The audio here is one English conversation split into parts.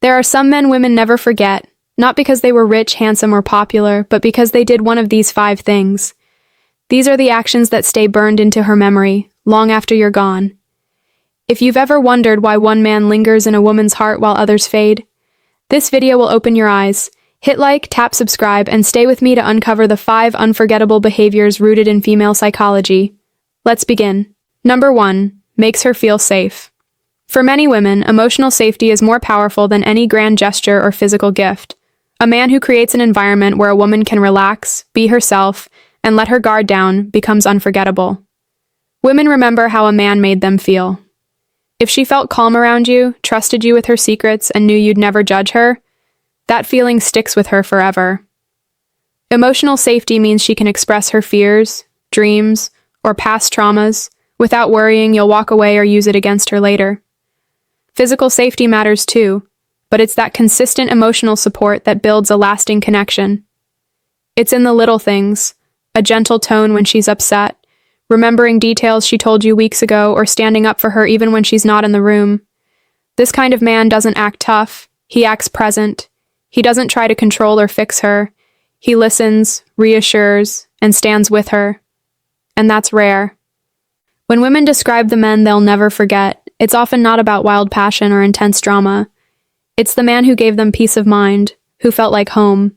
There are some men women never forget, not because they were rich, handsome, or popular, but because they did one of these 5 things. These are the actions that stay burned into her memory, long after you're gone. If you've ever wondered why one man lingers in a woman's heart while others fade, this video will open your eyes. Hit like, tap subscribe, and stay with me to uncover the 5 unforgettable behaviors rooted in female psychology. Let's begin. Number 1. Makes her feel safe. For many women, emotional safety is more powerful than any grand gesture or physical gift. A man who creates an environment where a woman can relax, be herself, and let her guard down becomes unforgettable. Women remember how a man made them feel. If she felt calm around you, trusted you with her secrets, and knew you'd never judge her, that feeling sticks with her forever. Emotional safety means she can express her fears, dreams, or past traumas without worrying you'll walk away or use it against her later. Physical safety matters too, but it's that consistent emotional support that builds a lasting connection. It's in the little things, a gentle tone when she's upset, remembering details she told you weeks ago, or standing up for her even when she's not in the room. This kind of man doesn't act tough, he acts present. He doesn't try to control or fix her. He listens, reassures, and stands with her. And that's rare. When women describe the men they'll never forget, it's often not about wild passion or intense drama. It's the man who gave them peace of mind, who felt like home.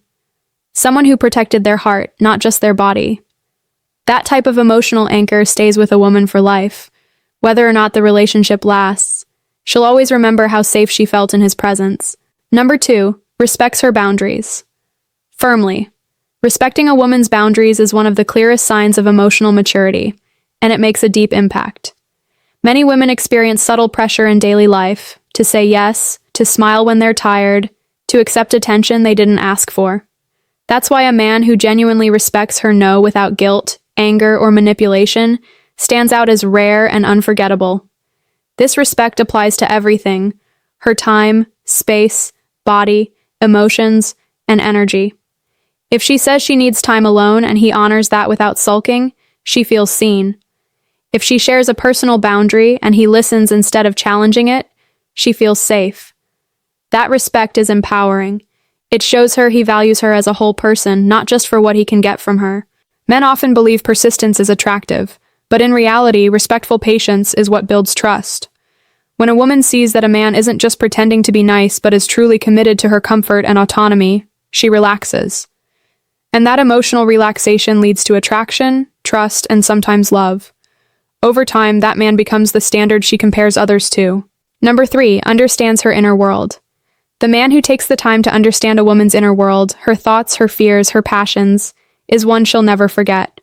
Someone who protected their heart, not just their body. That type of emotional anchor stays with a woman for life. Whether or not the relationship lasts, she'll always remember how safe she felt in his presence. Number 2. Respects her boundaries. Firmly. Respecting a woman's boundaries is one of the clearest signs of emotional maturity, and it makes a deep impact. Many women experience subtle pressure in daily life, to say yes, to smile when they're tired, to accept attention they didn't ask for. That's why a man who genuinely respects her no without guilt, anger, or manipulation stands out as rare and unforgettable. This respect applies to everything: her time, space, body, emotions, and energy. If she says she needs time alone and he honors that without sulking, she feels seen. If she shares a personal boundary and he listens instead of challenging it, she feels safe. That respect is empowering. It shows her he values her as a whole person, not just for what he can get from her. Men often believe persistence is attractive, but in reality, respectful patience is what builds trust. When a woman sees that a man isn't just pretending to be nice but is truly committed to her comfort and autonomy, she relaxes. And that emotional relaxation leads to attraction, trust, and sometimes love. Over time, that man becomes the standard she compares others to. Number 3. Understands her inner world. The man who takes the time to understand a woman's inner world, her thoughts, her fears, her passions, is one she'll never forget.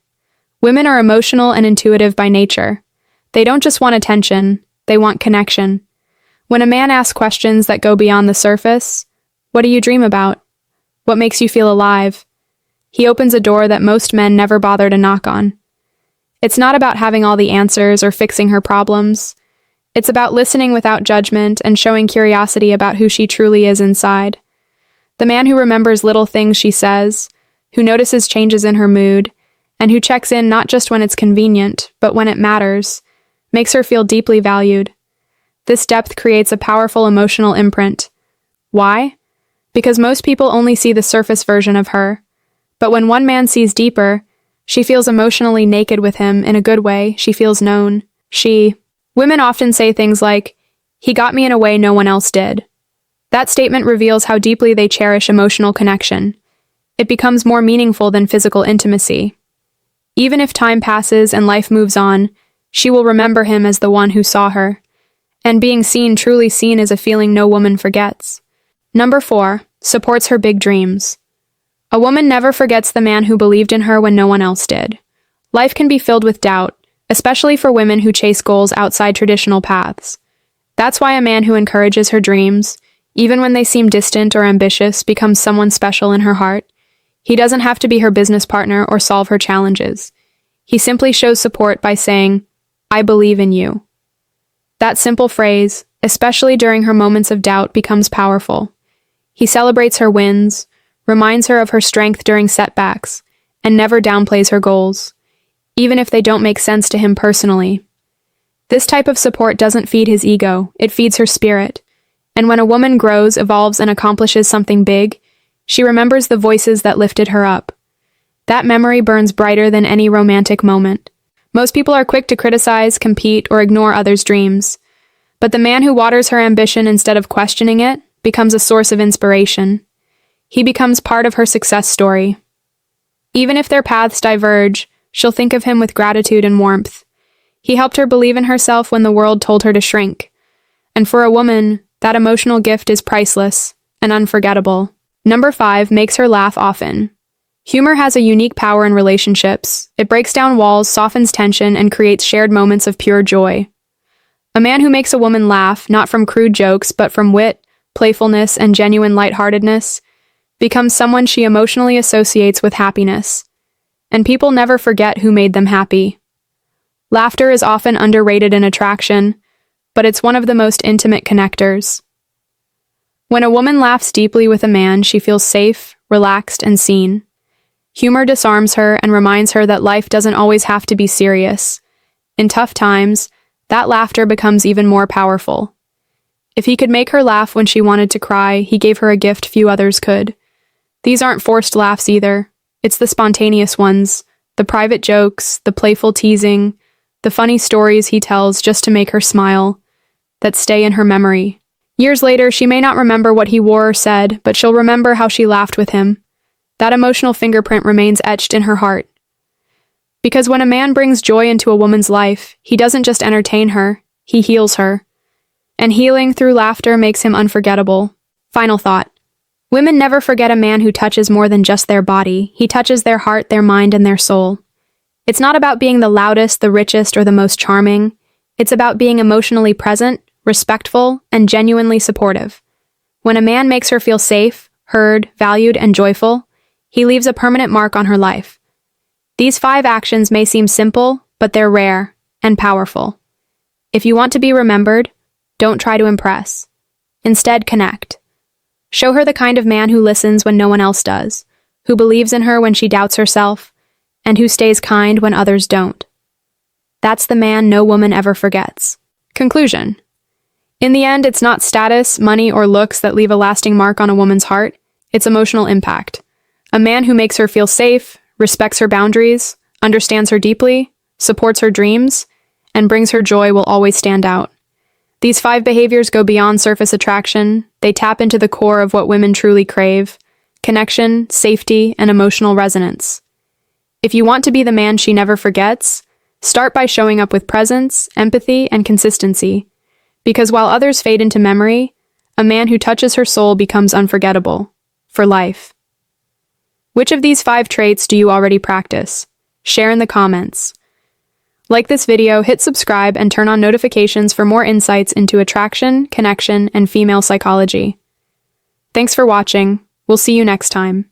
Women are emotional and intuitive by nature. They don't just want attention, they want connection. When a man asks questions that go beyond the surface, what do you dream about? What makes you feel alive? He opens a door that most men never bother to knock on. It's not about having all the answers or fixing her problems. It's about listening without judgment and showing curiosity about who she truly is inside. The man who remembers little things she says, who notices changes in her mood, and who checks in not just when it's convenient, but when it matters, makes her feel deeply valued. This depth creates a powerful emotional imprint. Why? Because most people only see the surface version of her. But when one man sees deeper, she feels emotionally naked with him in a good way. She feels known. Women often say things like, "He got me in a way no one else did." That statement reveals how deeply they cherish emotional connection. It becomes more meaningful than physical intimacy. Even if time passes and life moves on, she will remember him as the one who saw her. And being seen, truly seen, is a feeling no woman forgets. Number 4. Supports her big dreams. A woman never forgets the man who believed in her when no one else did. Life can be filled with doubt, especially for women who chase goals outside traditional paths. That's why a man who encourages her dreams, even when they seem distant or ambitious, becomes someone special in her heart. He doesn't have to be her business partner or solve her challenges. He simply shows support by saying, "I believe in you." That simple phrase, especially during her moments of doubt, becomes powerful. He celebrates her wins, reminds her of her strength during setbacks, and never downplays her goals, even if they don't make sense to him personally. This type of support doesn't feed his ego, it feeds her spirit, And when a woman grows, evolves, and accomplishes something big, she remembers the voices that lifted her up. That memory burns brighter than any romantic moment. Most people are quick to criticize, compete, or ignore others' dreams. But the man who waters her ambition instead of questioning it becomes a source of inspiration. He becomes part of her success story. Even if their paths diverge, she'll think of him with gratitude and warmth. He helped her believe in herself when the world told her to shrink. And for a woman, that emotional gift is priceless and unforgettable. Number 5, makes her laugh often. Humor has a unique power in relationships. It breaks down walls, softens tension, and creates shared moments of pure joy. A man who makes a woman laugh, not from crude jokes, but from wit, playfulness, and genuine lightheartedness, becomes someone she emotionally associates with happiness. And people never forget who made them happy. Laughter is often underrated in attraction, but it's one of the most intimate connectors. When a woman laughs deeply with a man, she feels safe, relaxed, and seen. Humor disarms her and reminds her that life doesn't always have to be serious. In tough times, that laughter becomes even more powerful. If he could make her laugh when she wanted to cry, he gave her a gift few others could. These aren't forced laughs either. It's the spontaneous ones, the private jokes, the playful teasing, the funny stories he tells just to make her smile, that stay in her memory. Years later, she may not remember what he wore or said, but she'll remember how she laughed with him. That emotional fingerprint remains etched in her heart. Because when a man brings joy into a woman's life, he doesn't just entertain her, he heals her. And healing through laughter makes him unforgettable. Final thought. Women never forget a man who touches more than just their body. He touches their heart, their mind, and their soul. It's not about being the loudest, the richest, or the most charming. It's about being emotionally present, respectful, and genuinely supportive. When a man makes her feel safe, heard, valued, and joyful, he leaves a permanent mark on her life. These 5 actions may seem simple, but they're rare and powerful. If you want to be remembered, don't try to impress. Instead, connect. Show her the kind of man who listens when no one else does, who believes in her when she doubts herself, and who stays kind when others don't. That's the man no woman ever forgets. Conclusion. In the end, it's not status, money, or looks that leave a lasting mark on a woman's heart. It's emotional impact. A man who makes her feel safe, respects her boundaries, understands her deeply, supports her dreams, and brings her joy will always stand out. These 5 behaviors go beyond surface attraction. They tap into the core of what women truly crave: connection, safety, and emotional resonance. If you want to be the man she never forgets, start by showing up with presence, empathy, and consistency. Because while others fade into memory, a man who touches her soul becomes unforgettable. For life. Which of these 5 traits do you already practice? Share in the comments. Like this video, hit subscribe, and turn on notifications for more insights into attraction, connection, and female psychology. Thanks for watching. We'll see you next time.